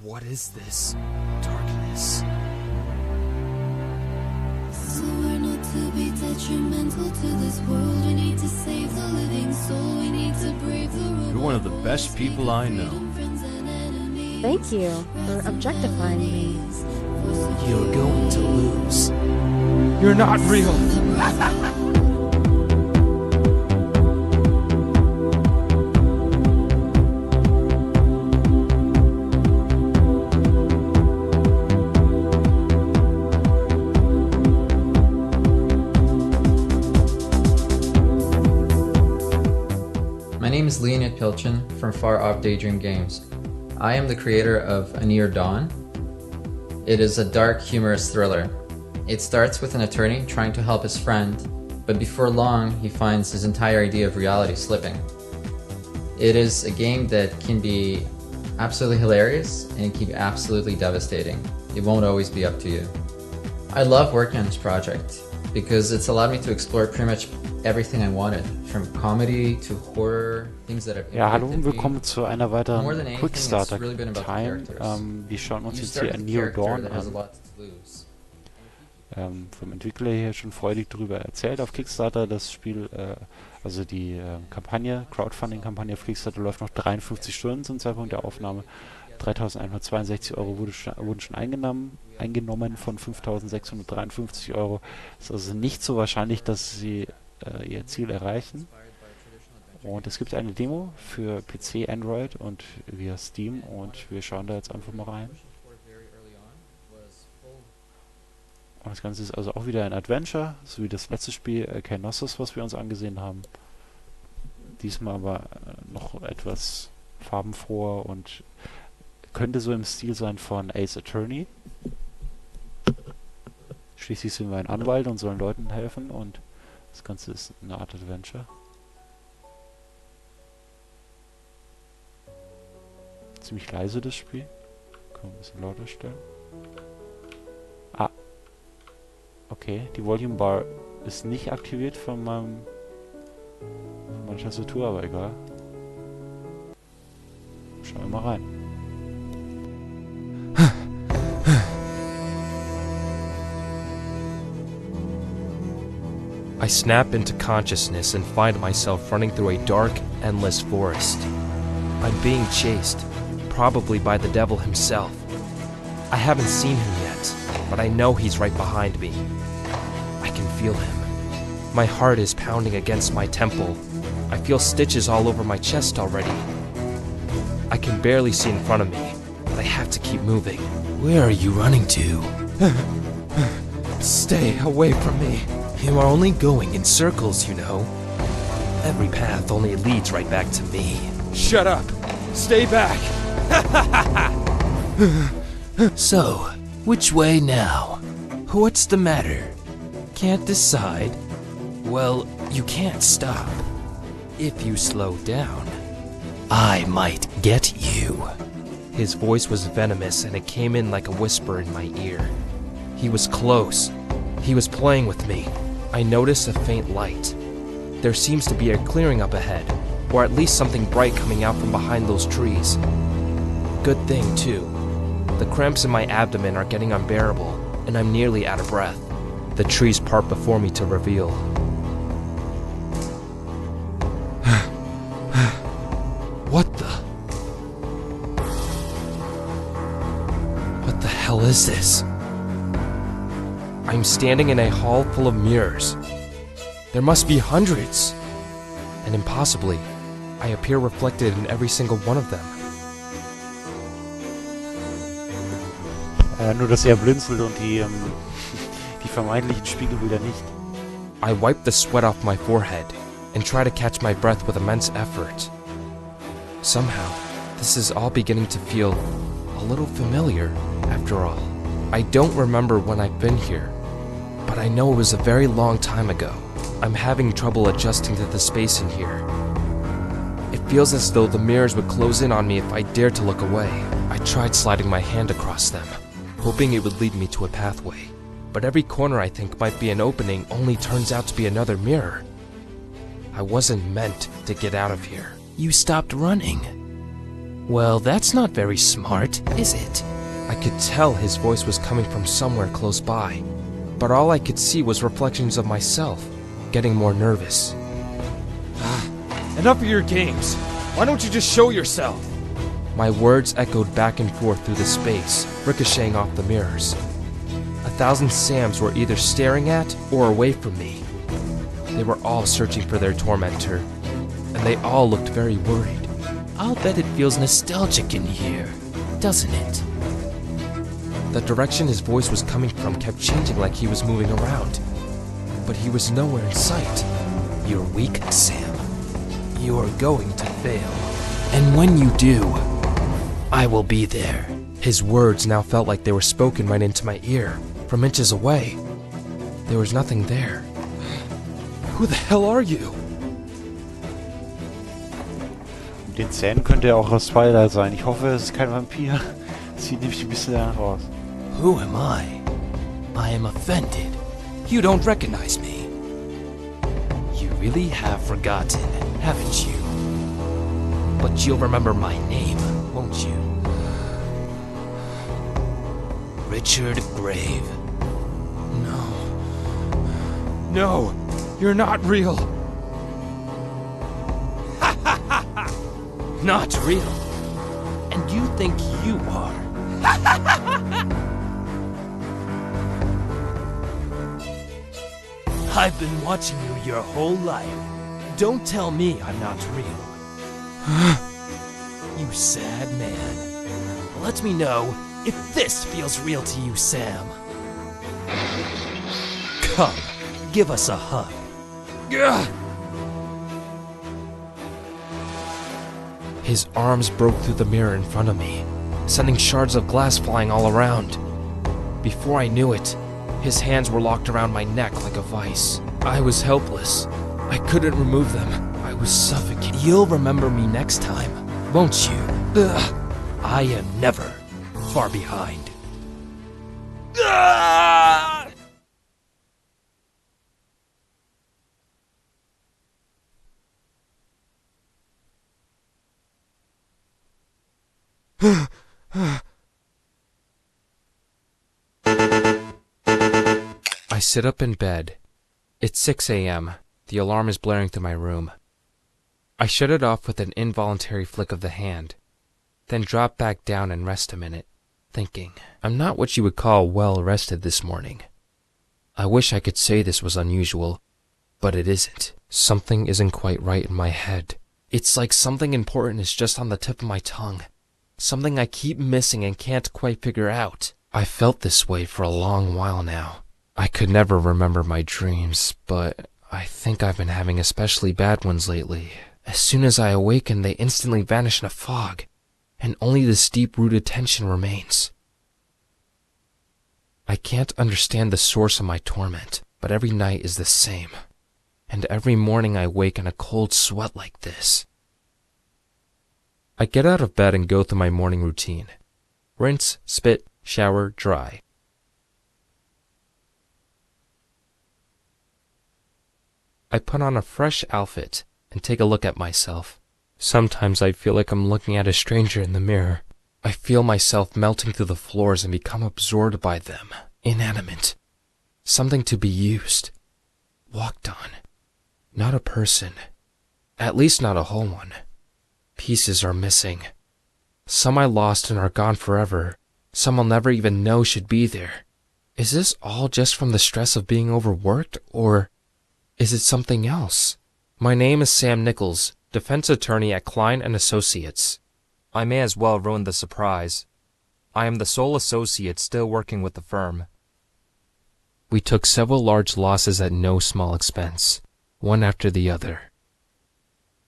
What is this? Darkness. So we're not to be detrimental to this world. We need to save the living soul. We need to brave the road. You're one of the best people I know. Thank you for objectifying me. You're going to lose. You're not real. My name is Leonid Pilchin from Far Off Daydream Games. I am the creator of A Near Dawn. It is a dark, humorous thriller. It starts with an attorney trying to help his friend, but before long he finds his entire idea of reality slipping. It is a game that can be absolutely hilarious and it can be absolutely devastating. It won't always be up to you. I love working on this project because it's allowed me to explore pretty much everything I wanted, from comedy to horror, things that have Ja, hallo impacted und me. willkommen zu einer More than weiteren anything, Quickstarter it's really been about the Time. characters. Wir schauen uns You jetzt start hier A with a Near character Dawn that has a an. lot to lose. Vom Entwickler hier schon freudig drüber erzählt auf Kickstarter. Das Spiel, also die Kampagne, Crowdfunding-Kampagne auf Kickstarter läuft noch 53 Stunden zum Zeitpunkt der Aufnahme. 3.162 € wurden schon eingenommen von 5.653 €. Es ist also nicht so wahrscheinlich, dass sie ihr Ziel erreichen. Und es gibt eine Demo für PC, Android und via Steam und wir schauen da jetzt einfach mal rein. Und das Ganze ist also auch wieder ein Adventure, so wie das letzte Spiel Knossos, was wir uns angesehen haben. Diesmal aber noch etwas farbenfroher und könnte so im Stil sein von Ace Attorney. Schließlich sind wir ein Anwalt und sollen Leuten helfen und das Ganze ist eine Art Adventure. Ziemlich leise das Spiel. Kann man ein bisschen lauter stellen. Ah. Okay, die Volume Bar ist nicht aktiviert von meiner Tastatur, aber egal. Schauen wir mal rein. I snap into consciousness and find myself running through a dark, endless forest. I'm being chased, probably by the devil himself. I haven't seen him yet, but I know he's right behind me. I can feel him. My heart is pounding against my temple. I feel stitches all over my chest already. I can barely see in front of me, but I have to keep moving. Where are you running to? Stay away from me. You are only going in circles, you know. Every path only leads right back to me. Shut up! Stay back! So, which way now? What's the matter? Can't decide? Well, you can't stop. If you slow down, I might get you. His voice was venomous and it came in like a whisper in my ear. He was close. He was playing with me. I noticed a faint light. There seems to be a clearing up ahead, or at least something bright coming out from behind those trees. Good thing, too. The cramps in my abdomen are getting unbearable, and I'm nearly out of breath. The trees part before me to reveal. What the hell is this? I'm standing in a hall full of mirrors. There must be hundreds. And impossibly, I appear reflected in every single one of them. Nur, dass er blinzelt und die vermeintlichen Spiegelbilder nicht. I wipe the sweat off my forehead and try to catch my breath with immense effort. Somehow, this is all beginning to feel a little familiar, after all. I don't remember when I've been here, but I know it was a very long time ago. I'm having trouble adjusting to the space in here. It feels as though the mirrors would close in on me if I dared to look away. I tried sliding my hand across them, hoping it would lead me to a pathway. But every corner I think might be an opening only turns out to be another mirror. I wasn't meant to get out of here. You stopped running. Well, that's not very smart, is it? I could tell his voice was coming from somewhere close by, but all I could see was reflections of myself, getting more nervous. Enough of your games. Why don't you just show yourself? My words echoed back and forth through the space, ricocheting off the mirrors. 1,000 Sams were either staring at or away from me. They were all searching for their tormentor, and they all looked very worried. I'll bet it feels nostalgic in here, doesn't it? The direction his voice was coming from kept changing like he was moving around, but he was nowhere in sight. You're weak, Sam. You are going to fail. And when you do, I will be there. His words now felt like they were spoken right into my ear, from inches away. There was nothing there. Who the hell are you? Den Zähnen könnte er auch aus Twilight sein. Ich hoffe, es ist kein Vampir. Sieht nämlich ein bisschen danach aus. Who am I? I am offended. You don't recognize me. You really have forgotten, haven't you? But you'll remember my name, won't you? Richard Grave. No. No, you're not real. Ha ha ha ha! Not real. And you think you are. Ha ha ha ha! I've been watching you your whole life. Don't tell me I'm not real. You sad man. Let me know if this feels real to you, Sam. Come, give us a hug. His arms broke through the mirror in front of me, sending shards of glass flying all around. Before I knew it, his hands were locked around my neck like a vice. I was helpless. I couldn't remove them. I was suffocating. You'll remember me next time, won't you? I am never far behind. I sit up in bed. It's 6 a.m. The alarm is blaring through my room. I shut it off with an involuntary flick of the hand, then drop back down and rest a minute, thinking, I'm not what you would call well rested this morning. I wish I could say this was unusual, but it isn't. Something isn't quite right in my head. It's like something important is just on the tip of my tongue. Something I keep missing and can't quite figure out. I felt this way for a long while now. I could never remember my dreams, but I think I've been having especially bad ones lately. As soon as I awaken, they instantly vanish in a fog, and only this deep-rooted tension remains. I can't understand the source of my torment, but every night is the same, and every morning I wake in a cold sweat like this. I get out of bed and go through my morning routine. Rinse, spit, shower, dry. I put on a fresh outfit and take a look at myself. Sometimes I feel like I'm looking at a stranger in the mirror. I feel myself melting through the floors and become absorbed by them, inanimate. Something to be used, walked on. Not a person. At least not a whole one. Pieces are missing. Some I lost and are gone forever. Some I'll never even know should be there. Is this all just from the stress of being overworked, or is it something else? My name is Sam Nichols, defense attorney at Klein & Associates. I may as well ruin the surprise. I am the sole associate still working with the firm. We took several large losses at no small expense, one after the other.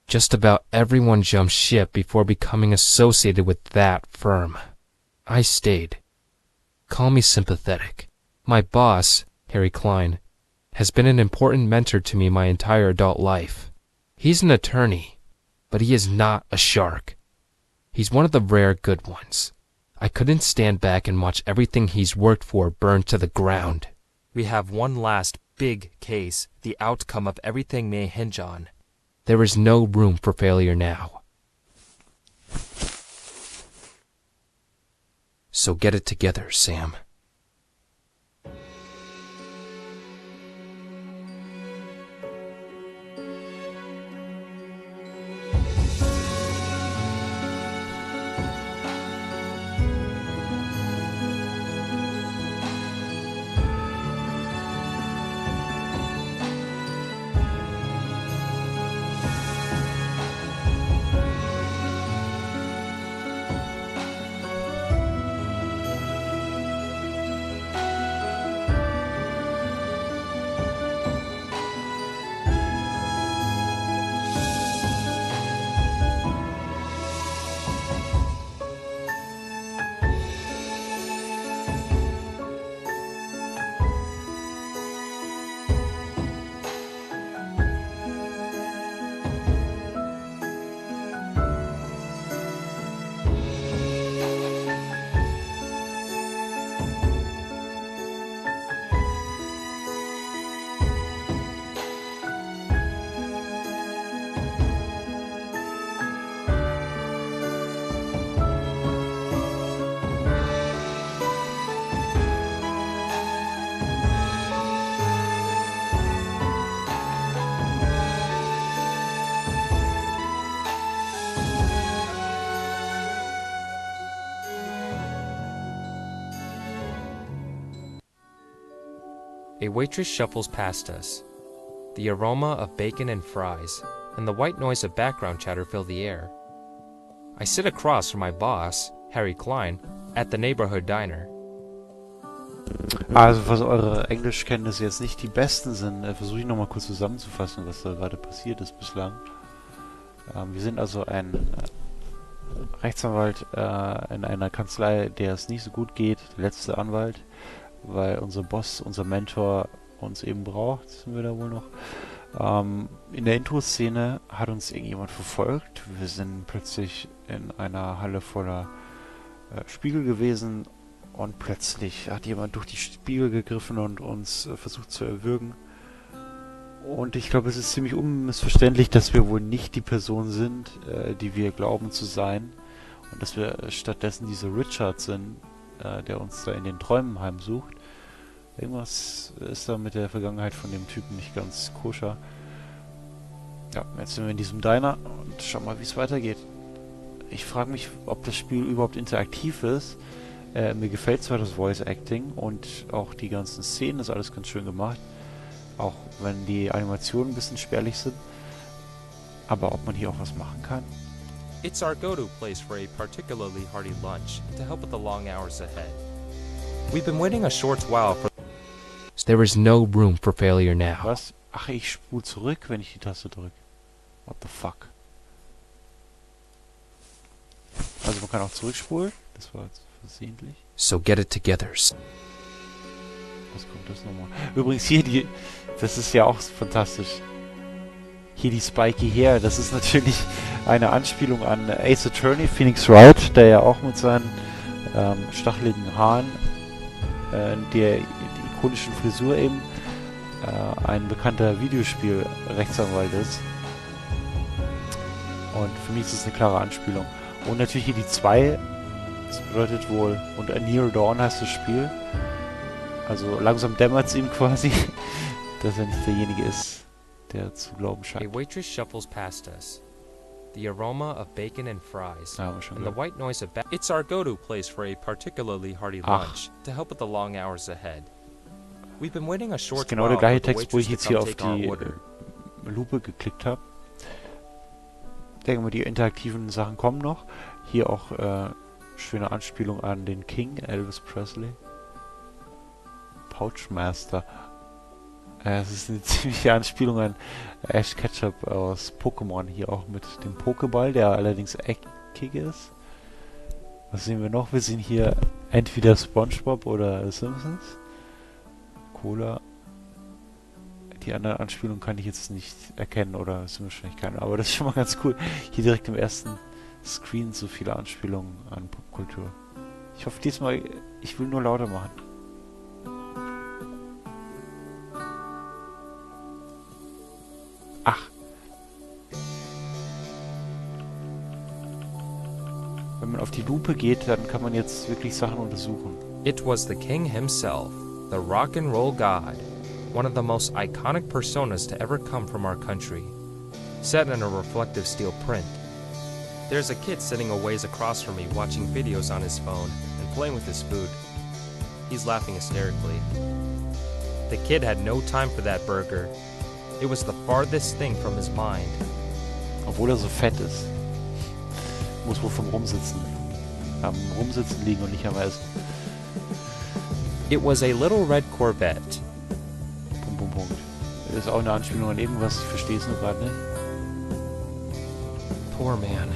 Just about everyone jumped ship before becoming associated with that firm. I stayed. Call me sympathetic. My boss, Harry Klein, has been an important mentor to me my entire adult life. He's an attorney, but he is not a shark. He's one of the rare good ones. I couldn't stand back and watch everything he's worked for burn to the ground. We have one last big case the outcome of everything may hinge on. There is no room for failure now. So get it together, Sam. A waitress shuffles past us. The aroma of bacon and fries and the white noise of background chatter fill the air. I sit across from my boss, Harry Klein, at the neighborhood diner. Also, was eure Englischkenntnisse jetzt nicht die besten sind, versuche ich nochmal kurz zusammenzufassen, was da gerade passiert ist bislang. Wir sind also ein Rechtsanwalt in einer Kanzlei, der es nicht so gut geht, der letzte Anwalt, weil unser Boss, unser Mentor uns eben braucht, sind wir da wohl noch. In der Intro-Szene hat uns irgendjemand verfolgt. Wir sind plötzlich in einer Halle voller Spiegel gewesen und plötzlich hat jemand durch die Spiegel gegriffen und uns versucht zu erwürgen. Und ich glaube, es ist ziemlich unmissverständlich, dass wir wohl nicht die Person sind, die wir glauben zu sein. Und dass wir stattdessen dieser Richard sind, der uns da in den Träumen heimsucht. Irgendwas ist da mit der Vergangenheit von dem Typen nicht ganz koscher. Ja, jetzt sind wir in diesem Diner und schauen mal, wie es weitergeht. Ich frage mich, ob das Spiel überhaupt interaktiv ist. Mir gefällt zwar das Voice Acting und auch die ganzen Szenen, ist alles ganz schön gemacht. Auch wenn die Animationen ein bisschen spärlich sind. Aber ob man hier auch was machen kann? It's our go-to place for a particularly hearty lunch to help with the long hours ahead. We've been waiting a short while for... There is no room for failure now. Was? Ach, ich spule zurück, wenn ich die Taste drücke. What the fuck? Also man kann auch zurückspulen. Das war jetzt versehentlich. So get it together. Was kommt das nochmal? Übrigens hier die... Das ist ja auch fantastisch. Hier die Spiky Hair. Das ist natürlich eine Anspielung an Ace Attorney, Phoenix Wright, der ja auch mit seinen stacheligen Haaren, die ikonischen Frisur eben, ein bekannter Videospiel-Rechtsanwalt ist. Und für mich ist es eine klare Anspielung. Und natürlich hier die 2, das bedeutet wohl, und A Near Dawn heißt das Spiel. Also langsam dämmert es ihm quasi, dass er nicht derjenige ist, der zu glauben scheint. A waitress shuffles past us. The aroma of bacon and fries and the white noise of It's our go-to place for a particularly hearty lunch to help with the long hours ahead. We've been waiting a Das ist short genau while der gleiche for the Text, wo ich waitress jetzt to hier come auf take die our order. Lupe geklickt habe. Ich denke mal, die interaktiven Sachen kommen noch. Hier auch schöne Anspielung an den King, Elvis Presley. Pouchmaster. Es ist eine ziemliche Anspielung an Ash Ketchum aus Pokémon. Hier auch mit dem Pokéball, der allerdings eckig ist. Was sehen wir noch? Wir sehen hier entweder SpongeBob oder Simpsons. Cola. Die anderen Anspielungen kann ich jetzt nicht erkennen oder sind wahrscheinlich keine. Aber das ist schon mal ganz cool. Hier direkt im ersten Screen so viele Anspielungen an Popkultur. Ich hoffe diesmal, ich will nur lauter machen. Ach. Wenn man auf die Lupe geht, dann kann man jetzt wirklich Sachen untersuchen. It was the king himself, the rock and roll god, one of the most iconic personas to ever come from our country, set in a reflective steel print. There's a kid sitting a ways across from me watching videos on his phone and playing with his food. He's laughing hysterically. The kid had no time for that burger. It was the farthest thing from his mind. Obwohl er so fett ist. Muss wohl vom Rumsitzen. Am Rumsitzen liegen und nicht am Essen. It was a little red Corvette. Punkt, Punkt, Punkt. Das ist auch eine Anspielung an irgendwas, ich verstehe es nur gerade nicht. Poor man.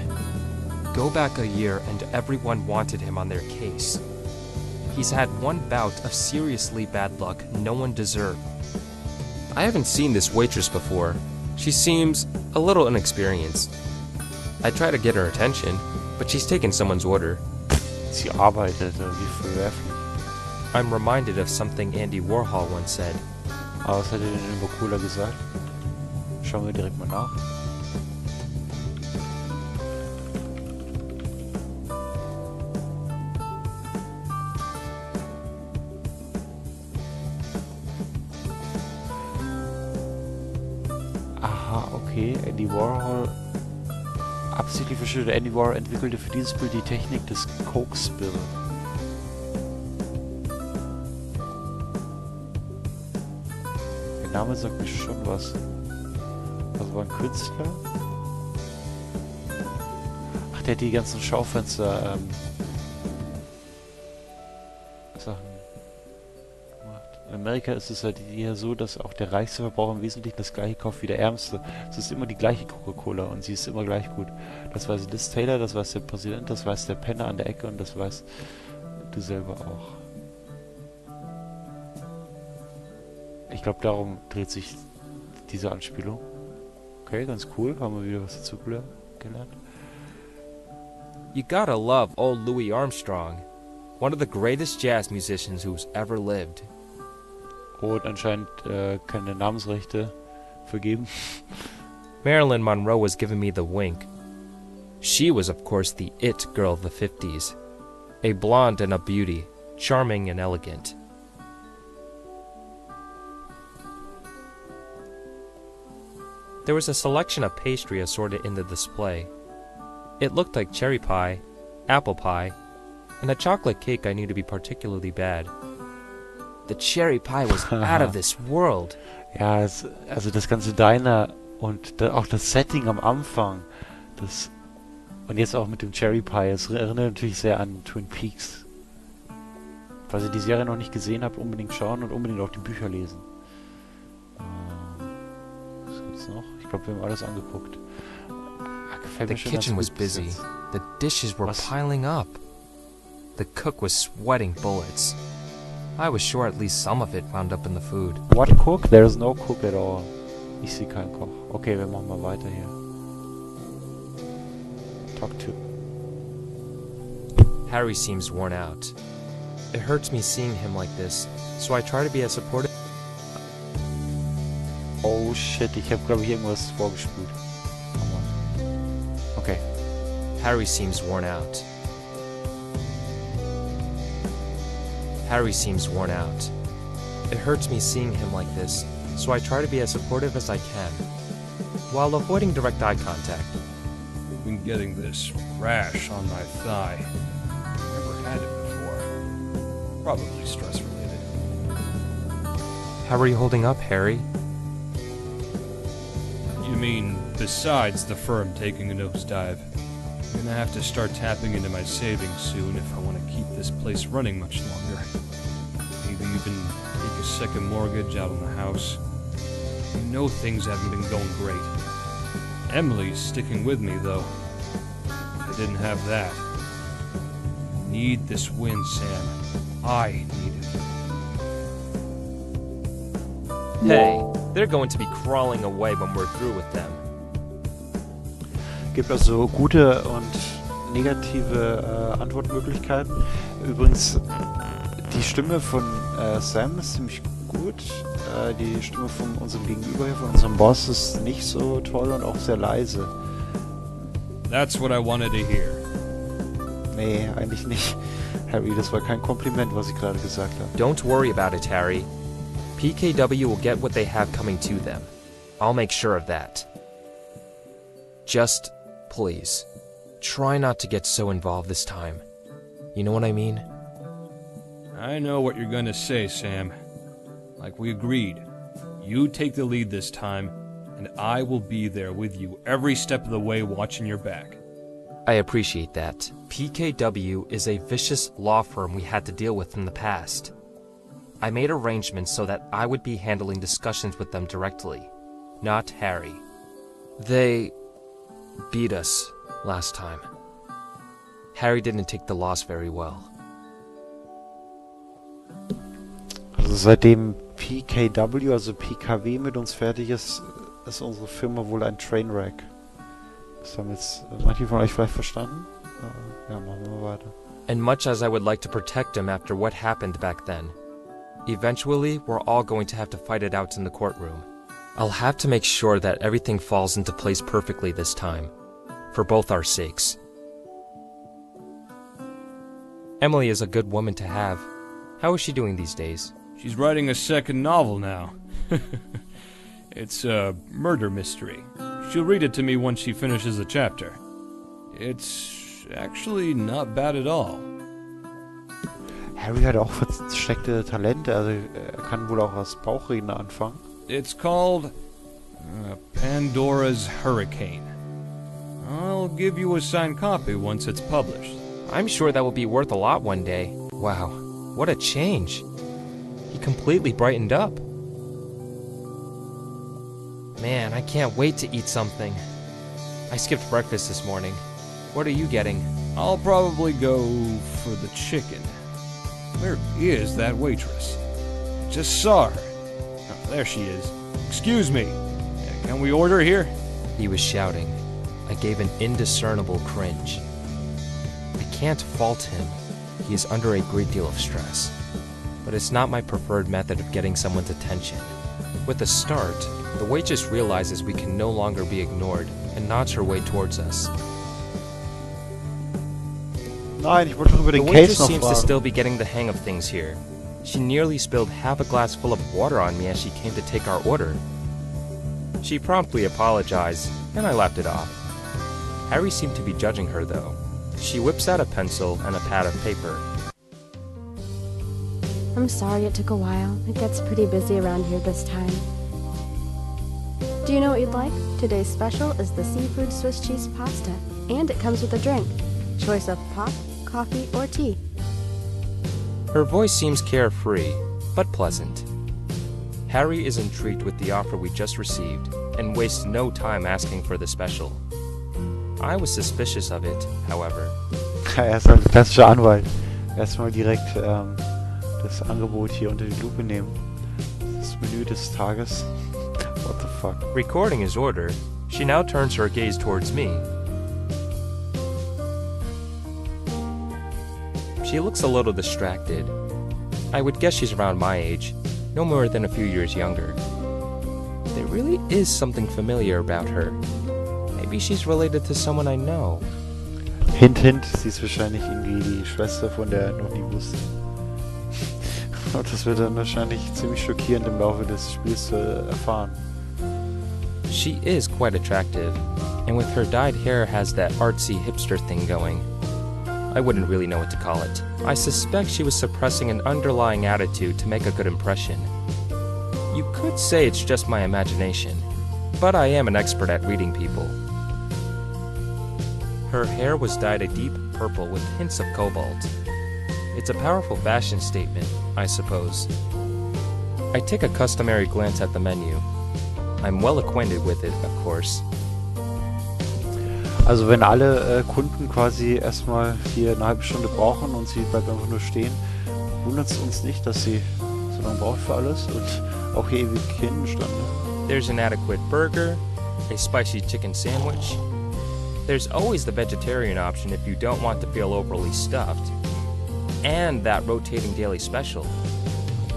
Go back a year and everyone wanted him on their case. He's had one bout of seriously bad luck no one deserved. I haven't seen this waitress before. She seems a little inexperienced. I try to get her attention, but she's taken someone's order. Sie arbeitet, wie verwerflich. I'm reminded of something Andy Warhol once said. Aber was hat er denn über Cola gesagt? Schauen wir direkt mal nach. Aha, okay. Andy Warhol. Absichtlich verschüttet. Andy Warhol entwickelte für dieses Bild die Technik des Coke Spill. Der Name sagt mir schon was. Also war ein Künstler. Ach, der hat die ganzen Schaufenster Sachen gemacht. In Amerika ist es halt eher so, dass auch der reichste Verbraucher im Wesentlichen das gleiche kauft wie der ärmste. Es ist immer die gleiche Coca-Cola und sie ist immer gleich gut. Das weiß Liz Taylor, das weiß der Präsident, das weiß der Penner an der Ecke und das weiß du selber auch. Ich glaube, darum dreht sich diese Anspielung. Okay, ganz cool. Haben wir wieder was dazu gelernt. You gotta love old Louis Armstrong, one of the greatest jazz musicians who's ever lived. Und anscheinend keine Namensrechte vergeben. Marilyn Monroe was giving me the wink. She was, of course, the it girl of the 50s. A blonde and a beauty, charming and elegant. There was a selection of pastry assorted in the display. It looked like cherry pie, apple pie, and a chocolate cake I knew to be particularly bad. The cherry pie was out of this world. Ja, also das ganze Diner und auch das Setting am Anfang, und jetzt auch mit dem Cherry Pie, es erinnert natürlich sehr an Twin Peaks. Falls ihr die Serie noch nicht gesehen habt, unbedingt schauen und unbedingt auch die Bücher lesen. Was gibt's noch? Ich glaube, wir haben alles angeguckt. The kitchen was busy. The dishes were piling up. The cook was sweating bullets. I was sure at least some of it wound up in the food. What cook? There's no cook at all. Ich sehe keinen Koch. Okay, wir machen mal weiter hier. Talk to. Harry seems worn out. It hurts me seeing him like this, so I try to be as supportive. Oh shit, ich habe glaube ich irgendwas vorgespült. Okay. Harry seems worn out. Harry seems worn out. It hurts me seeing him like this, so I try to be as supportive as I can, while avoiding direct eye contact. Been getting this rash on my thigh. Never had it before. Probably stress related. How are you holding up, Harry? You mean besides the firm taking a nosedive? I'm gonna have to start tapping into my savings soon if I want to keep this place running much longer. Maybe even take a second mortgage out on the house. You know things haven't been going great. Emily's sticking with me, though. If I didn't have that. I need this win, Sam. I need it. Hey, they're going to be crawling away when we're through with them. Gibt also gute und negative Antwortmöglichkeiten. Übrigens, die Stimme von Sam ist ziemlich gut. Die Stimme von unserem Gegenüber hier, von unserem Boss, ist nicht so toll und auch sehr leise. That's what I wanted to hear. Nee, eigentlich nicht. Harry, das war kein Kompliment, was ich gerade gesagt habe. Don't worry about it, Harry. PKW will get what they have coming to them. I'll make sure of that. Just, please, try not to get so involved this time. You know what I mean? I know what you're gonna say, Sam. Like we agreed. You take the lead this time, and I will be there with you every step of the way watching your back. I appreciate that. PKW is a vicious law firm we had to deal with in the past. I made arrangements so that I would be handling discussions with them directly, not Harry. They beat us last time. Harry didn't take the loss very well. Also seitdem PKW, also PKW mit uns fertig ist, ist unsere Firma wohl ein Trainwreck. Das haben jetzt manche von euch vielleicht verstanden? Ja, machen wir mal weiter. And much as I would like to protect him after what happened back then, eventually we're all going to have to fight it out in the courtroom. I'll have to make sure that everything falls into place perfectly this time, for both our sakes. Emily is a good woman to have. How is she doing these days? She's writing a second novel now. It's a murder mystery. She'll read it to me once she finishes a chapter. It's actually not bad at all. Harry hat auch versteckte Talente, also er kann wohl auch als Bauchredner anfangen. It's called Pandora's Hurricane. I'll give you a signed copy once it's published. I'm sure that will be worth a lot one day. Wow, what a change. He completely brightened up. Man, I can't wait to eat something. I skipped breakfast this morning. What are you getting? I'll probably go for the chicken. Where is that waitress? Just saw her. Oh, there she is. Excuse me. Can we order here? He was shouting. I gave an indiscernible cringe. I can't fault him. He is under a great deal of stress. But it's not my preferred method of getting someone's attention. With a start, the waitress realizes we can no longer be ignored and nods her way towards us. Nein, ich wollte noch über The den waitress Case noch seems to fragen. still be getting the hang of things here. She nearly spilled half a glass full of water on me as she came to take our order. She promptly apologized, and I laughed it off. Harry seemed to be judging her, though. She whips out a pencil and a pad of paper. I'm sorry it took a while. It gets pretty busy around here this time. Do you know what you'd like? Today's special is the seafood Swiss cheese pasta, and it comes with a drink. Choice of pop, coffee, or tea. Her voice seems carefree, but pleasant. Harry is intrigued with the offer we just received, and wastes no time asking for the special. I was suspicious of it, however. Er ist ein klassischer Anwalt. Erstmal direkt das Angebot hier unter die Lupe nehmen. Das Menü des Tages. What the fuck? Recording his order, she now turns her gaze towards me. She looks a little distracted. I would guess she's around my age, no more than a few years younger. There really is something familiar about her. Maybe she's related to someone I know. Hint, hint, sie ist wahrscheinlich irgendwie die Schwester, von der er noch nie wusste. Und das wird dann wahrscheinlich ziemlich schockierend im Laufe des Spiels zu erfahren. She is quite attractive, and with her dyed hair has that artsy hipster thing going. I wouldn't really know what to call it. I suspect she was suppressing an underlying attitude to make a good impression. You could say it's just my imagination, but I am an expert at reading people. Her hair was dyed a deep purple with hints of cobalt. It's a powerful fashion statement, I suppose. I take a customary glance at the menu. I'm well acquainted with it, of course. Also wenn alle Kunden quasi erstmal hier eine halbe Stunde brauchen und sie bleibt einfach nur stehen, wundert es uns nicht, dass sie so lange braucht für alles und auch hier ewig hinten stand. There's an adequate burger, a spicy chicken sandwich. There's always the vegetarian option if you don't want to feel overly stuffed. And that rotating daily special.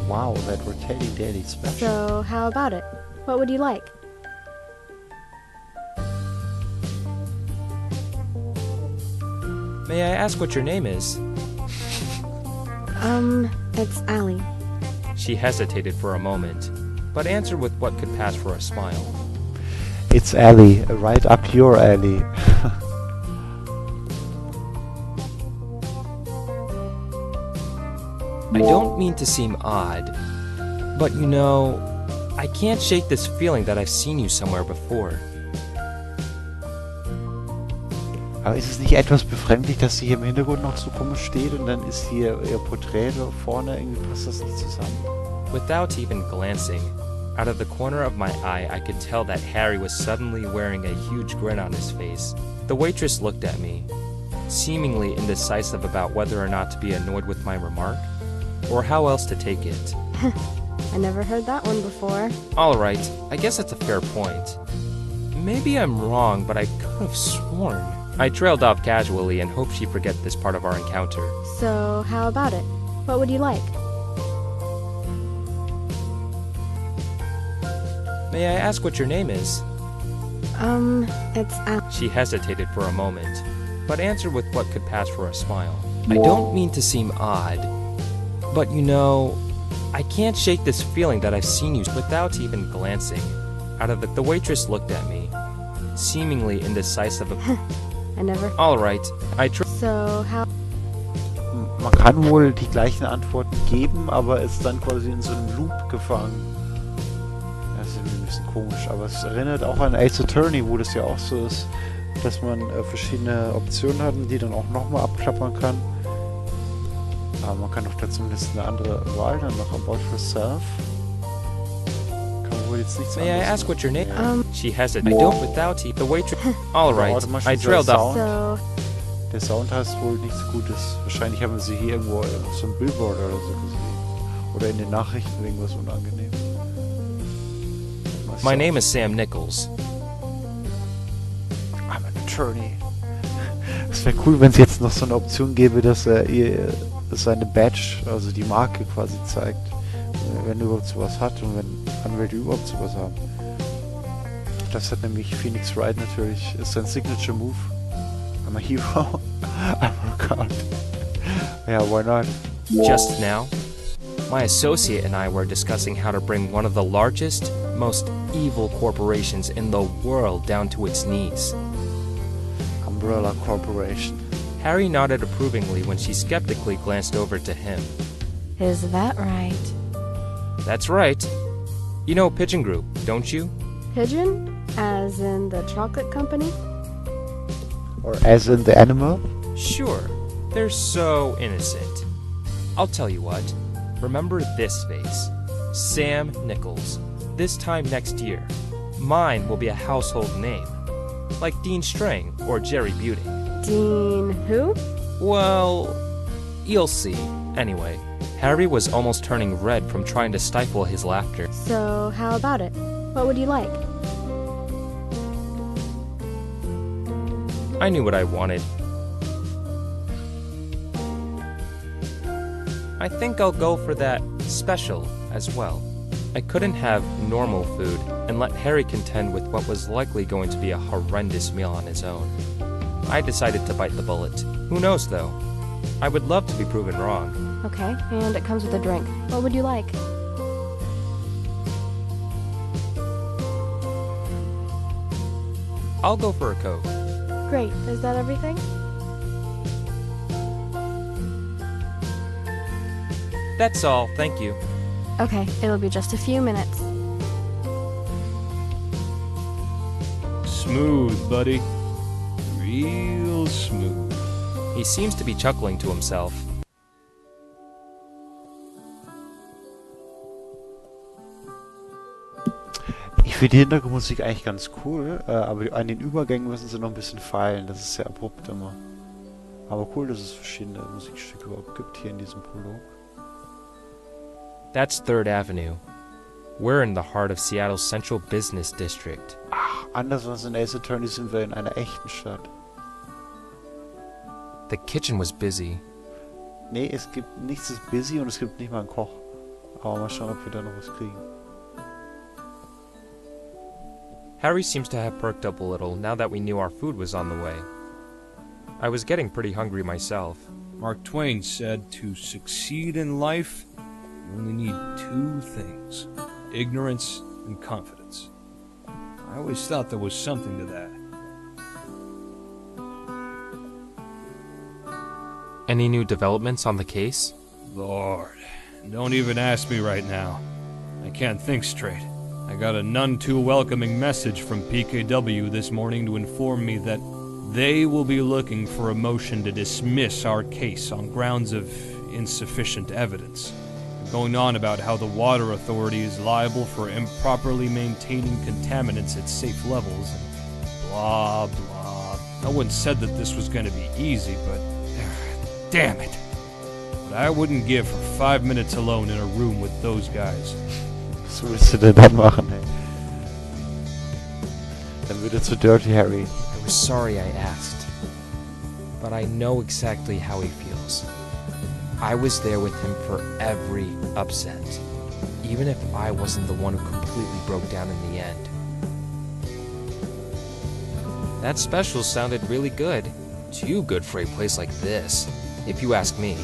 Wow, that rotating daily special. So, how about it? What would you like? May I ask what your name is? It's Allie. She hesitated for a moment, but answered with what could pass for a smile. It's alley, right up your alley. I don't mean to seem odd, but you know, I can't shake this feeling that I've seen you somewhere before. Aber ist es nicht etwas befremdlich, dass sie hier im Hintergrund noch so komisch steht und dann ist hier ihr Porträt da vorne, irgendwie passt das nicht zusammen. Without even glancing, out of the corner of my eye, I could tell that Harry was suddenly wearing a huge grin on his face. The waitress looked at me, seemingly indecisive about whether or not to be annoyed with my remark, or how else to take it. I never heard that one before. Alright, I guess that's a fair point. Maybe I'm wrong, but I could have sworn. I trailed off casually and hoped she'd forget this part of our encounter. So, how about it? What would you like? May I ask what your name is? It's Allie. She hesitated for a moment, but answered with what could pass for a smile. I don't mean to seem odd, but you know, I can't shake this feeling that I've seen you without even glancing. Out of the waitress looked at me, seemingly indecisive. I never. Alright, So, how. Man kann wohl die gleichen Antworten geben, aber ist dann quasi in so einem Loop gefangen. Das ist irgendwie ein bisschen komisch, aber es erinnert auch an Ace Attorney, wo das ja auch so ist, dass man verschiedene Optionen hat und die dann auch nochmal abklappern kann. Aber man kann doch da zumindest eine andere Wahl dann noch About Yourself. Kann wohl jetzt nichts May I anderes ask what your name? machen. She hesitated. I don't without the waitress. Alright, I trailed off. So, Der Sound heißt wohl nichts Gutes. Wahrscheinlich haben wir sie hier irgendwo auf so einem Billboard oder so gesehen. Oder in den Nachrichten irgendwas unangenehm. My name is Sam Nichols. I'm an attorney. Es wäre cool, wenn es jetzt noch so eine Option gäbe, dass er ihr seine Badge, also die Marke quasi zeigt. Wenn er überhaupt sowas hat und wenn Anwälte überhaupt sowas haben. Das hat nämlich Phoenix Wright natürlich, ist sein Signature Move. I'm a hero. I work hard. Yeah, why not? Just now, my associate and I were discussing how to bring one of the largest, most evil corporations in the world down to its knees. Umbrella Corporation. Harry nodded approvingly when she skeptically glanced over to him. is that right? That's right. You know Pigeon Group, don't you? Pigeon? As in the chocolate company? Or as in the animal? Sure. They're so innocent. I'll tell you what. Remember this face. Sam Nichols. This time next year, mine will be a household name. Like Dean Strang or Jerry Buting. Dean who? Well, you'll see. Anyway, Harry was almost turning red from trying to stifle his laughter. So, how about it? What would you like? I knew what I wanted. I think I'll go for that special as well. I couldn't have normal food and let Harry contend with what was likely going to be a horrendous meal on his own. I decided to bite the bullet. Who knows, though? I would love to be proven wrong. Okay, and it comes with a drink. What would you like? I'll go for a Coke. Great, is that everything? That's all, thank you. Okay, it'll be just a few minutes. Smooth, buddy. Real smooth. He seems to be chuckling to himself. Ich finde die Hintergrundmusik eigentlich ganz cool, aber an den Übergängen müssen sie noch ein bisschen feilen. Das ist sehr abrupt immer. Aber cool, dass es verschiedene Musikstücke überhaupt gibt hier in diesem Prolog. That's 3rd Avenue. We're in the heart of Seattle's central business district. Ach, anders als in Ace Attorney sind wir in einer echten Stadt. The kitchen was busy. Nee, es gibt nichts ist busy und es gibt nicht mal einen Koch. Aber mal schauen, ob wir da noch was kriegen. Harry seems to have perked up a little now that we knew our food was on the way. I was getting pretty hungry myself. Mark Twain said to succeed in life, you only need two things: ignorance and confidence. I always thought there was something to that. Any new developments on the case? Lord, don't even ask me right now. I can't think straight. I got a none too welcoming message from PKW this morning to inform me that they will be looking for a motion to dismiss our case on grounds of insufficient evidence. They're going on about how the Water Authority is liable for improperly maintaining contaminants at safe levels and blah blah. No one said that this was going to be easy, but damn it. But I wouldn't give for 5 minutes alone in a room with those guys. Was willst du denn dann machen, ey? Dann würde zu Dirty Harry. I was sorry I asked, but I know exactly how he feels. I was there with him for every upset, even if I wasn't the one who completely broke down in the end. That special sounded really good. Too good for a place like this, if you ask me.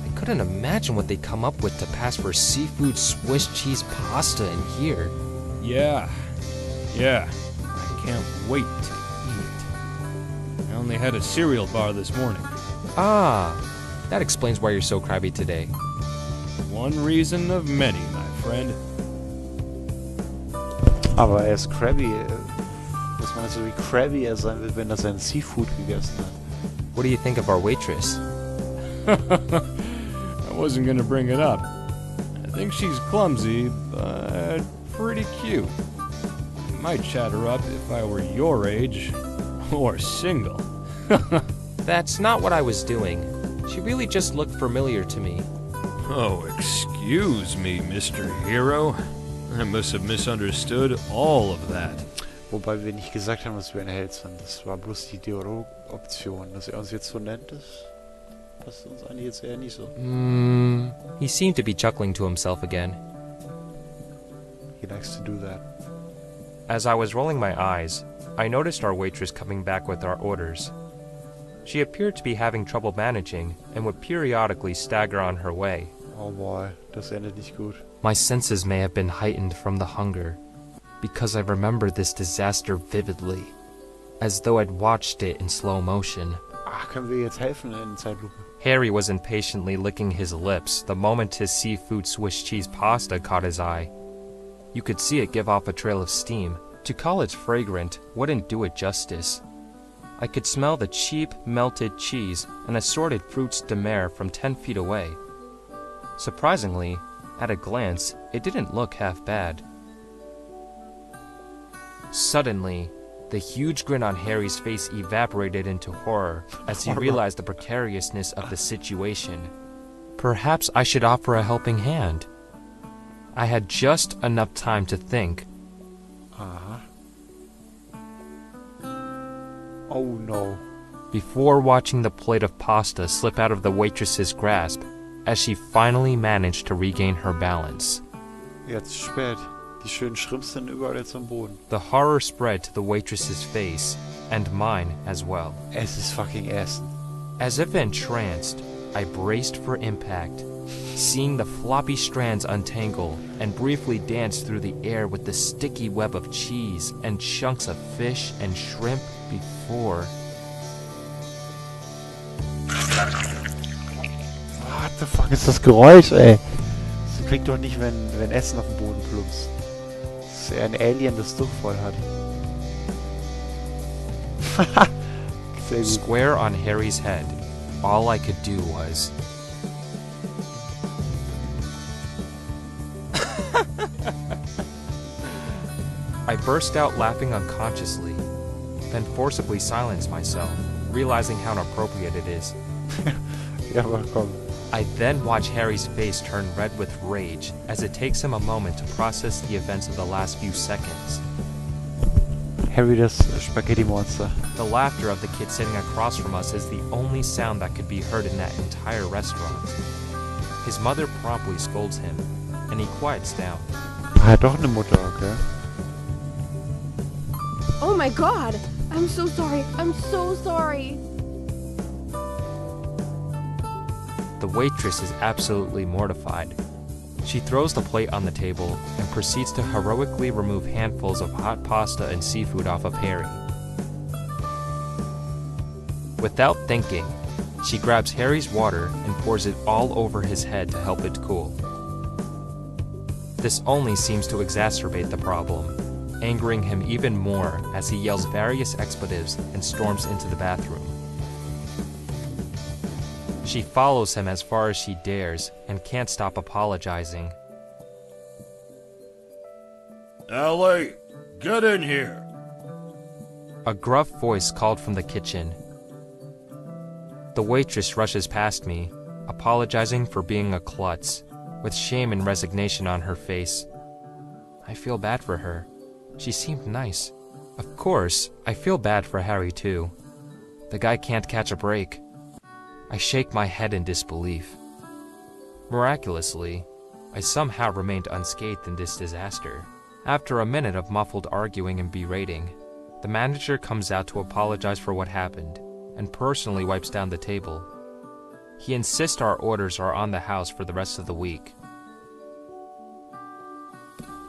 I couldn't imagine what they come up with to pass for seafood Swiss cheese pasta in here. Yeah. I can't wait to eat. I only had a cereal bar this morning. Ah, that explains why you're so crabby today. One reason of many, my friend. Aber ist crabby. Was meinst du, wie crabby sein wird, wenn er sein Seafood gegessen hat? What do you think of our waitress? I wasn't gonna bring it up. I think she's clumsy, but pretty cute. I might chat her up if I were your age, or single. That's not what I was doing. She really just looked familiar to me. Oh, excuse me, Mr. Hero. I must have misunderstood all of that. Wobei wir nicht gesagt haben, dass wir ein Held sind. Das war bloß die Dialogoption. Dass er uns jetzt so nennt, das passt uns eigentlich jetzt eher nicht so. He seemed to be chuckling to himself again. He likes to do that. As I was rolling my eyes, I noticed our waitress coming back with our orders. She appeared to be having trouble managing and would periodically stagger on her way. Oh boy, das endet nicht gut. My senses may have been heightened from the hunger, because I remember this disaster vividly, as though I'd watched it in slow motion. Ach, können wir jetzt helfen in Zeitlupe? Harry was impatiently licking his lips the moment his seafood Swiss cheese pasta caught his eye. You could see it give off a trail of steam. To call it fragrant wouldn't do it justice. I could smell the cheap, melted cheese and assorted fruits de mer from 10 feet away. Surprisingly, at a glance, it didn't look half bad. Suddenly, the huge grin on Harry's face evaporated into horror as he realized the precariousness of the situation. Perhaps I should offer a helping hand. I had just enough time to think. Oh no. Before watching the plate of pasta slip out of the waitress's grasp, as she finally managed to regain her balance. Jetzt spät. Die schönen Shrimps sind überall jetzt am Boden. The horror spread to the waitress's face, and mine as well. Es ist fucking Essen. As if entranced, I braced for impact, seeing the floppy strands untangle and briefly dance through the air with the sticky web of cheese and chunks of fish and shrimp before. What the fuck ist das Geräusch, ey? Das klingt doch nicht, wenn Essen auf den Boden plumpst. Das ist eher ein Alien, das Durchfall hat. Sehr gut. Square on Harry's head, all I could do was... I burst out laughing unconsciously, then forcibly silenced myself, realizing how inappropriate it is. Ja, aber komm. I then watch Harry's face turn red with rage as it takes him a moment to process the events of the last few seconds. Harry, das Spaghetti-Monster. The laughter of the kid sitting across from us is the only sound that could be heard in that entire restaurant. His mother promptly scolds him, and he quiets down. Er hat doch eine Mutter, okay? Oh my god! I'm so sorry. I'm so sorry. The waitress is absolutely mortified. She throws the plate on the table and proceeds to heroically remove handfuls of hot pasta and seafood off of Harry. Without thinking, she grabs Harry's water and pours it all over his head to help it cool. This only seems to exacerbate the problem, angering him even more as he yells various expletives and storms into the bathroom. She follows him as far as she dares and can't stop apologizing. Ellie, get in here. A gruff voice called from the kitchen. The waitress rushes past me, apologizing for being a klutz, with shame and resignation on her face. I feel bad for her. She seemed nice. Of course, I feel bad for Harry too. The guy can't catch a break. I shake my head in disbelief. Miraculously, I somehow remained unscathed in this disaster. After a minute of muffled arguing and berating, the manager comes out to apologize for what happened and personally wipes down the table. He insists our orders are on the house for the rest of the week.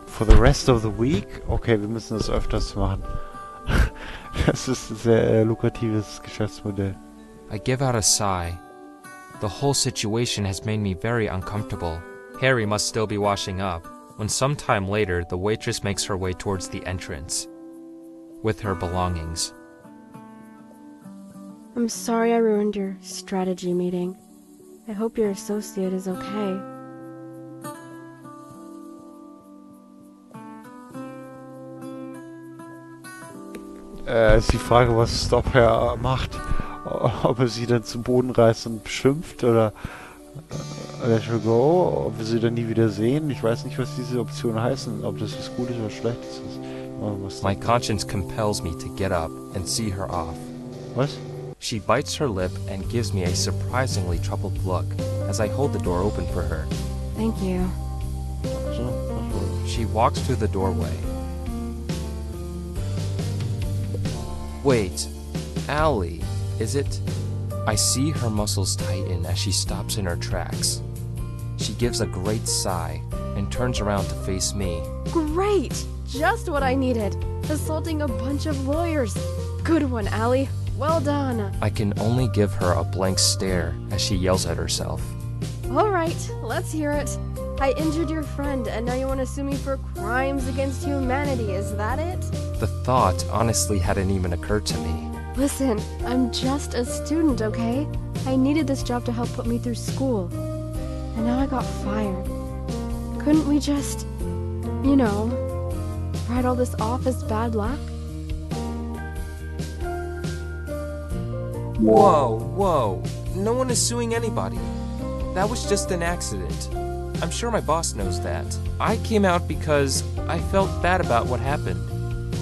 For the rest of the week? Okay, wir müssen das öfters machen. Das ist ein sehr lukratives Geschäftsmodell. I give out a sigh. The whole situation has made me very uncomfortable. Harry must still be washing up, when sometime later the waitress makes her way towards the entrance with her belongings. I'm sorry I ruined your strategy meeting. I hope your associate is okay. Ist die Frage, was Stopper macht. Ob er sie dann zu Boden reißt und beschimpft oder let her go, ob wir sie dann nie wieder sehen. Ich weiß nicht, was diese Optionen heißen, ob das was Gutes oder Schlechtes ist. My conscience compels me to get up and see her off. Was? She bites her lip and gives me a surprisingly troubled look as I hold the door open for her. Thank you. She walks through the doorway. Wait, Allie, is it? I see her muscles tighten as she stops in her tracks. She gives a great sigh and turns around to face me. Great! Just what I needed. Assaulting a bunch of lawyers. Good one, Allie. Well done. I can only give her a blank stare as she yells at herself. All right, let's hear it. I injured your friend, and now you want to sue me for crimes against humanity, is that it? The thought honestly hadn't even occurred to me. Listen, I'm just a student, okay? I needed this job to help put me through school. And now I got fired. Couldn't we just, write all this off as bad luck? Whoa. No one is suing anybody. That was just an accident. I'm sure my boss knows that. I came out because I felt bad about what happened.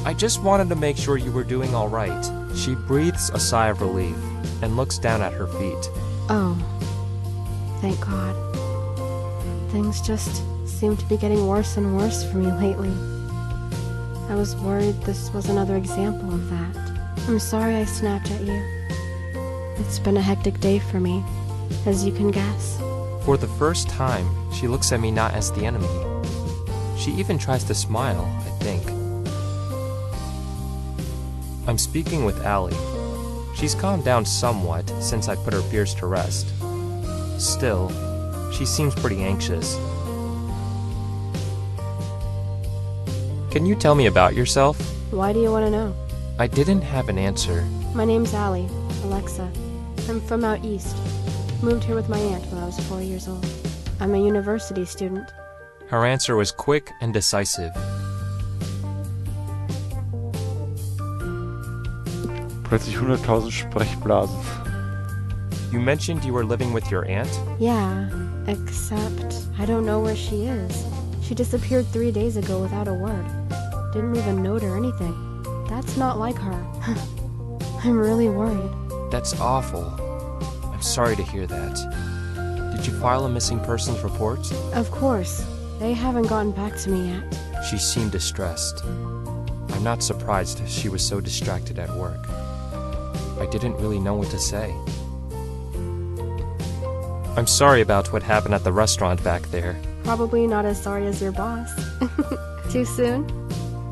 I just wanted to make sure you were doing all right. She breathes a sigh of relief and looks down at her feet. Oh, thank God. Things just seem to be getting worse and worse for me lately. I was worried this was another example of that. I'm sorry I snapped at you. It's been a hectic day for me, as you can guess. For the first time, she looks at me not as the enemy. She even tries to smile, I think. I'm speaking with Allie. She's calmed down somewhat since I put her fears to rest. Still, she seems pretty anxious. Can you tell me about yourself? Why do you want to know? I didn't have an answer. My name's Allie, Alexa. I'm from out east. Moved here with my aunt when I was 4 years old. I'm a university student. Her answer was quick and decisive. Plötzlich 100.000 Sprechblasen. You mentioned you were living with your aunt? Yeah, except I don't know where she is. She disappeared 3 days ago without a word. Didn't leave a note or anything. That's not like her. I'm really worried. That's awful. I'm sorry to hear that. Did you file a missing persons report? Of course. They haven't gotten back to me yet. She seemed distressed. I'm not surprised she was so distracted at work. I didn't really know what to say. I'm sorry about what happened at the restaurant back there. Probably not as sorry as your boss. Too soon?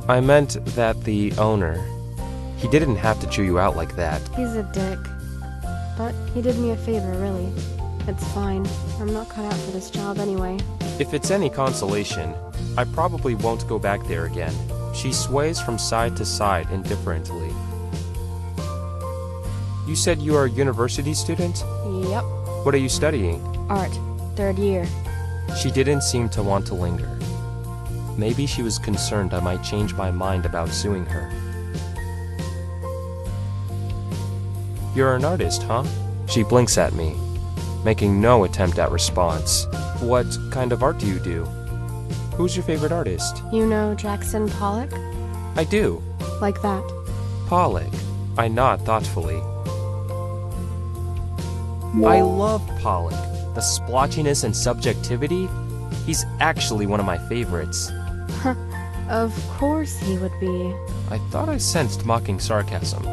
I meant that the owner. He didn't have to chew you out like that. He's a dick. But he did me a favor, really. It's fine. I'm not cut out for this job anyway. If it's any consolation, I probably won't go back there again. She sways from side to side indifferently. You said you are a university student? Yep. What are you studying? Art. 3rd year. She didn't seem to want to linger. Maybe she was concerned I might change my mind about suing her. You're an artist, huh? She blinks at me, making no attempt at response. What kind of art do you do? Who's your favorite artist? You know Jackson Pollock? I do. Like that. Pollock. I nod thoughtfully. I love Pollock. The splotchiness and subjectivity. He's actually one of my favorites. Of course he would be. I thought I sensed mocking sarcasm.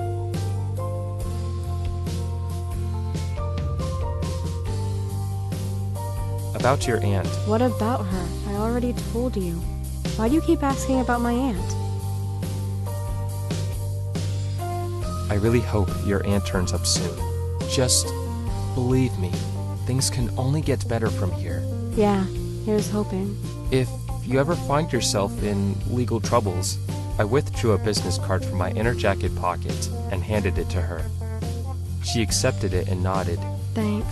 About your aunt. What about her? I already told you. Why do you keep asking about my aunt? I really hope your aunt turns up soon. Just believe me, things can only get better from here. Yeah, here's hoping. If you ever find yourself in legal troubles, I withdrew a business card from my inner jacket pocket and handed it to her. She accepted it and nodded. Thanks.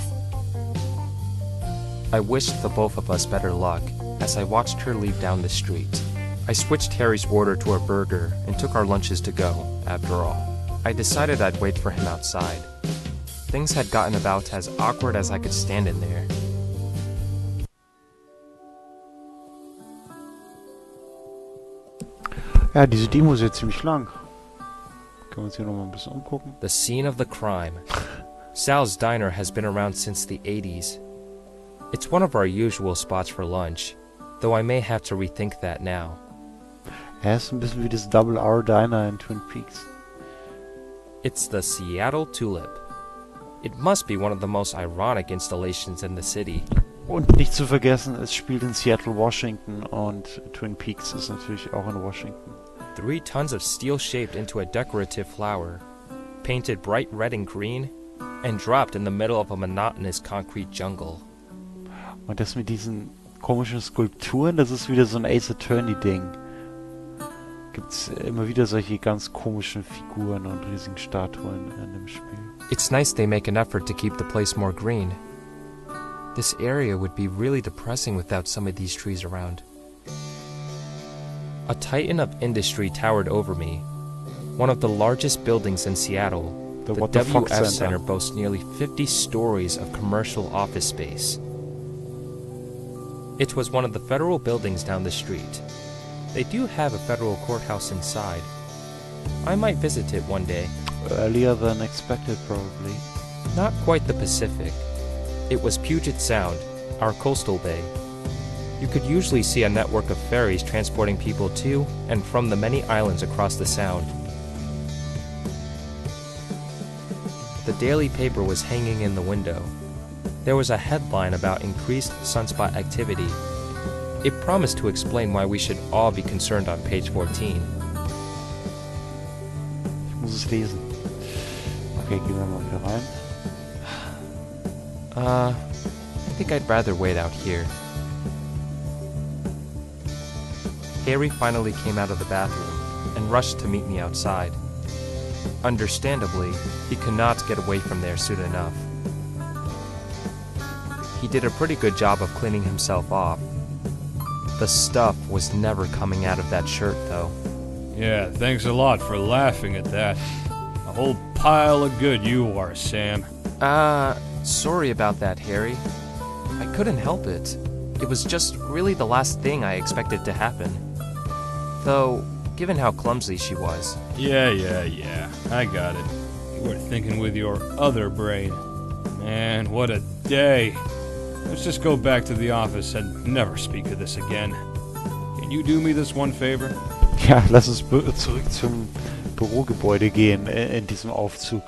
I wished the both of us better luck as I watched her leave down the street. I switched Harry's order to a burger and took our lunches to go, after all. I decided I'd wait for him outside. Things had gotten about as awkward as I could stand in there. Ja, diese Demo ist jetzt ziemlich lang. Können wir uns hier nochmal ein bisschen umgucken. The scene of the crime. Sal's Diner has been around since the 80s. It's one of our usual spots for lunch, though I may have to rethink that now. Er ist ein bisschen wie das Double R Diner in Twin Peaks. It's the Seattle Tulip. It must be one of the most ironic installations in the city. Und nicht zu vergessen, es spielt in Seattle, Washington und Twin Peaks ist natürlich auch in Washington. 3 tons of steel shaped into a decorative flower, painted bright red and green, and dropped in the middle of a monotonous concrete jungle. Und das mit diesen komischen Skulpturen, das ist wieder so ein Ace Attorney-Ding. Gibt's immer wieder solche ganz komischen Figuren und riesigen Statuen in dem Spiel. It's nice they make an effort to keep the place more green. This area would be really depressing without some of these trees around. A titan of industry towered over me. One of the largest buildings in Seattle, the What the Fuck WF Center. Center boasts nearly 50 stories of commercial office space. It was one of the federal buildings down the street. They do have a federal courthouse inside. I might visit it one day. Earlier than expected, probably. Not quite the Pacific. It was Puget Sound, our coastal bay. You could usually see a network of ferries transporting people to and from the many islands across the sound. The daily paper was hanging in the window. There was a headline about increased sunspot activity. It promised to explain why we should all be concerned on page 14. Ich muss es lesen. Okay, gehen wir mal wieder rein. I think I'd rather wait out here. Harry finally came out of the bathroom and rushed to meet me outside. Understandably, he could not get away from there soon enough. He did a pretty good job of cleaning himself off. The stuff was never coming out of that shirt, though. Yeah, thanks a lot for laughing at that. A whole pile of good you are, Sam. Sorry about that, Harry. I couldn't help it. It was just really the last thing I expected to happen. Though, given how clumsy she was. Yeah, I got it. You were thinking with your other brain. Man, what a day. Let's just go back to the office and never speak of this again. Can you do me this one favor? Ja, lass uns zurück zum Bürogebäude gehen, in diesem Aufzug.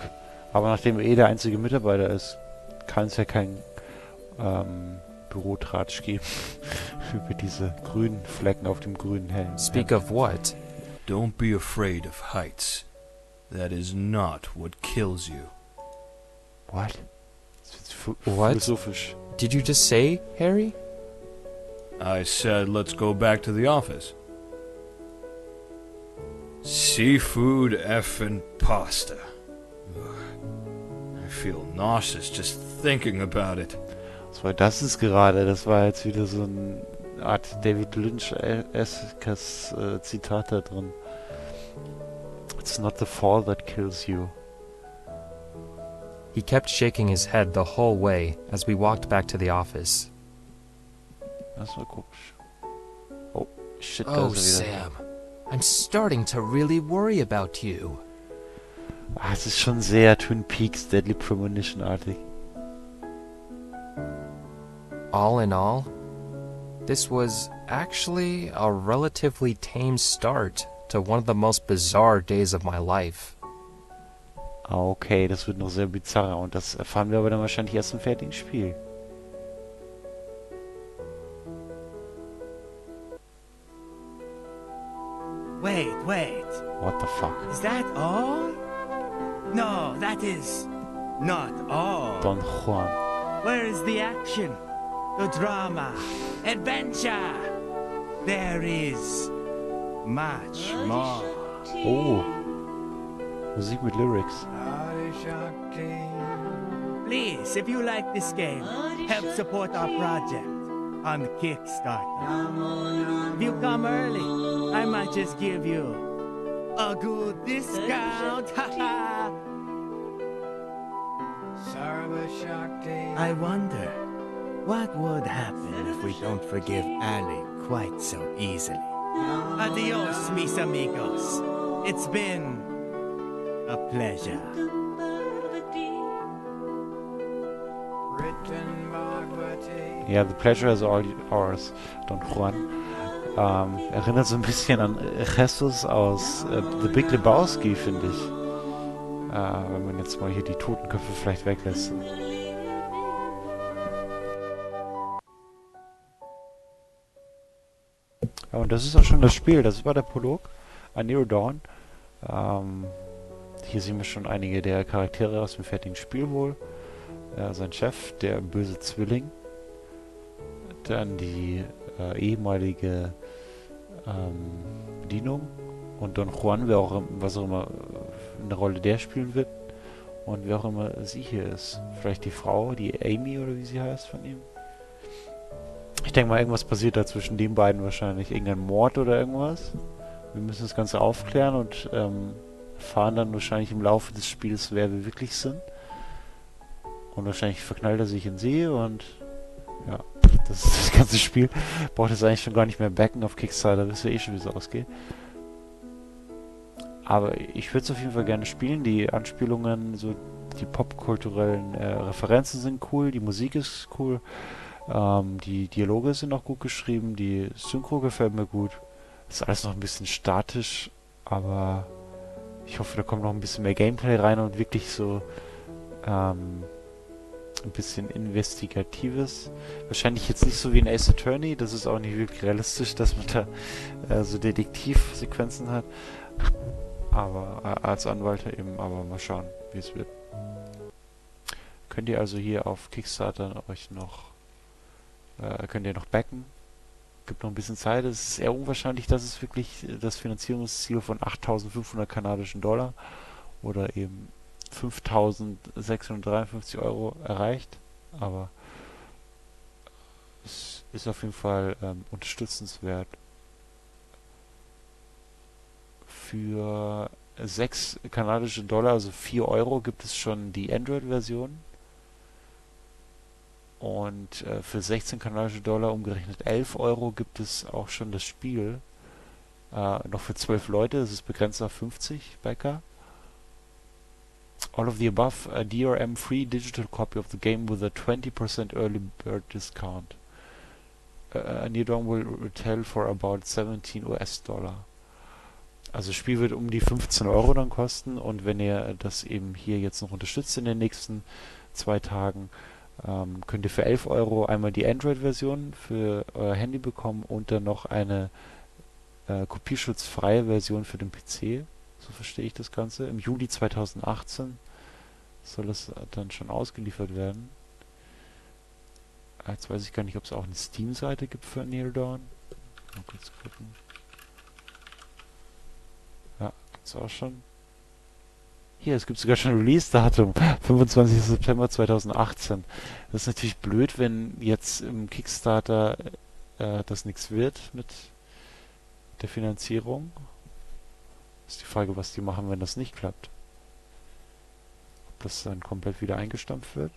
Aber nachdem er der einzige Mitarbeiter ist, kann es ja kein Bürotratsch geben über diese grünen Flecken auf dem grünen Helm. Speak of what? Don't be afraid of heights. That is not what kills you. What? Das wird What? philosophisch. Did you just say, Harry? I said let's go back to the office. Seafood effing pasta. Ugh. I feel nauseous just thinking about it. Was war das ist gerade? Das war jetzt wieder so eine Art David Lynch-eskes Zitat da drin. It's not the fall that kills you. He kept shaking his head the whole way as we walked back to the office. Das war komisch. Oh, shit, da Oh, ist er wieder. Sam. I'm starting to really worry about you. Ah, es ist schon sehr Twin Peaks Deadly Premonition-artig. All in all, this was actually a relatively tame start to one of the most bizarre days of my life. Ah, okay, das wird noch sehr bizarrer und das erfahren wir aber dann wahrscheinlich erst im fertigen Spiel. Wait. What the fuck? Is that all? No, that is not all. Don Juan. Where is the action? The drama? Adventure? There is much more. Oh. Musik mit Lyrics. Please, if you like this game, help support our project on Kickstarter. If you come early, I might just give you a good discount. I wonder what would happen if we don't forgive Ali quite so easily. Adios, mis amigos. It's been a pleasure. Ja, The Pleasure is All Ours, Don Juan. Erinnert so ein bisschen an Jesus aus The Big Lebowski, finde ich. Wenn man jetzt mal hier die Totenköpfe vielleicht weglässt. Ja, und das ist auch schon das Spiel. Das war der Prolog. A Near Dawn. Hier sehen wir schon einige der Charaktere aus dem fertigen Spiel wohl. Sein Chef, der böse Zwilling. Dann die ehemalige Bedienung. Und Don Juan, was auch immer eine Rolle der spielen wird. Und wer auch immer sie hier ist. Vielleicht die Frau, die Amy oder wie sie heißt von ihm. Ich denke mal, irgendwas passiert da zwischen den beiden wahrscheinlich. Irgendein Mord oder irgendwas. Wir müssen das Ganze aufklären und erfahren dann wahrscheinlich im Laufe des Spiels, wer wir wirklich sind. Und wahrscheinlich verknallt er sich in sie und ja, das ist das ganze Spiel. Braucht jetzt eigentlich schon gar nicht mehr backen auf Kickstarter, wisst ihr eh schon, wie es ausgeht. Aber ich würde es auf jeden Fall gerne spielen. Die Anspielungen, so die popkulturellen Referenzen sind cool, die Musik ist cool, die Dialoge sind auch gut geschrieben, die Synchro gefällt mir gut. Ist alles noch ein bisschen statisch, aber ich hoffe, da kommt noch ein bisschen mehr Gameplay rein und wirklich so ein bisschen Investigatives. Wahrscheinlich jetzt nicht so wie in Ace Attorney, das ist auch nicht wirklich realistisch, dass man da so Detektivsequenzen hat. Aber als Anwalt eben, aber mal schauen, wie es wird. Könnt ihr also hier auf Kickstarter euch noch könnt ihr noch backen. Gibt noch ein bisschen Zeit. Es ist eher unwahrscheinlich, dass es wirklich das Finanzierungsziel von 8.500 kanadischen Dollar oder eben 5.653 Euro erreicht. Aber es ist auf jeden Fall unterstützenswert. Für 6 kanadische Dollar, also 4 Euro, gibt es schon die Android-Version. Und für 16 kanadische Dollar, umgerechnet 11 Euro, gibt es auch schon das Spiel. Noch für 12 Leute, das ist begrenzt auf 50 Bäcker. All of the above, a DRM free digital copy of the game with a 20% early bird discount. A Near Dawn will retail for about 17 US-Dollar. Also das Spiel wird um die 15 Euro dann kosten und wenn ihr das eben hier jetzt noch unterstützt in den nächsten 2 Tagen, könnt ihr für 11 € einmal die Android-Version für euer Handy bekommen und dann noch eine kopierschutzfreie Version für den PC. So verstehe ich das Ganze. Im Juli 2018 soll es dann schon ausgeliefert werden. Jetzt weiß ich gar nicht, ob es auch eine Steam-Seite gibt für Until Dawn. Mal kurz gucken. Ja, gibt's auch schon. Hier, es gibt sogar schon ein Release-Datum. 25. September 2018. Das ist natürlich blöd, wenn jetzt im Kickstarter das nichts wird mit der Finanzierung. Ist die Frage, was die machen, wenn das nicht klappt. Ob das dann komplett wieder eingestampft wird.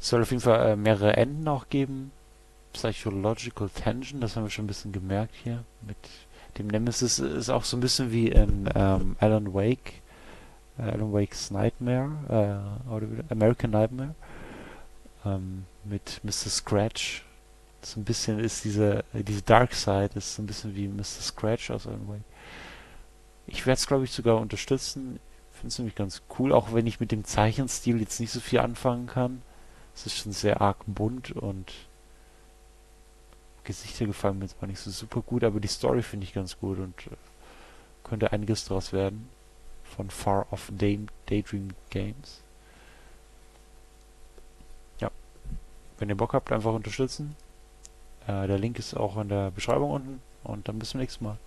Es soll auf jeden Fall mehrere Enden auch geben. Psychological Tension, das haben wir schon ein bisschen gemerkt hier. Mit dem Nemesis ist auch so ein bisschen wie in Alan Wake's Nightmare, oder American Nightmare. Mit Mr. Scratch. So ein bisschen ist diese Dark Side ist so ein bisschen wie Mr. Scratch aus Alan Wake. Ich werde es, glaube ich, sogar unterstützen. Ich finde es nämlich ganz cool, auch wenn ich mit dem Zeichenstil jetzt nicht so viel anfangen kann. Es ist schon sehr arg bunt und Gesichter gefallen mir zwar nicht so super gut, aber die Story finde ich ganz gut und könnte einiges draus werden. Von Far Off Daydream Games. Ja. Wenn ihr Bock habt, einfach unterstützen. Der Link ist auch in der Beschreibung unten und dann bis zum nächsten Mal.